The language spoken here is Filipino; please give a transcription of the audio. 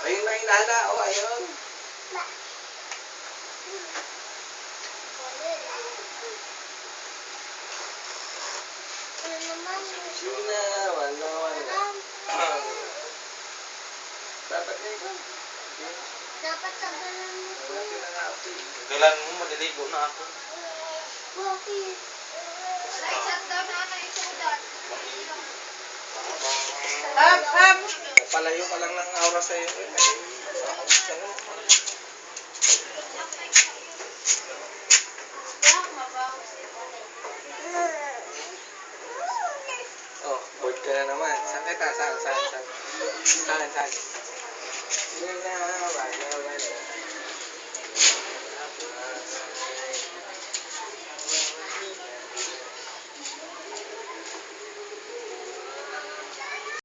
Ayun na inana. O, ayun. Sina, wala. Dapat na ito. Dapat tagalan mo po. Galan mo, maliligo na ako. Bakit? Shut down na na ito doon. Hap! Palayo ka lang ng aura sa'yo. Oh, bored ka na naman. Saan kita? Saan? Saan? Hindi na, wala.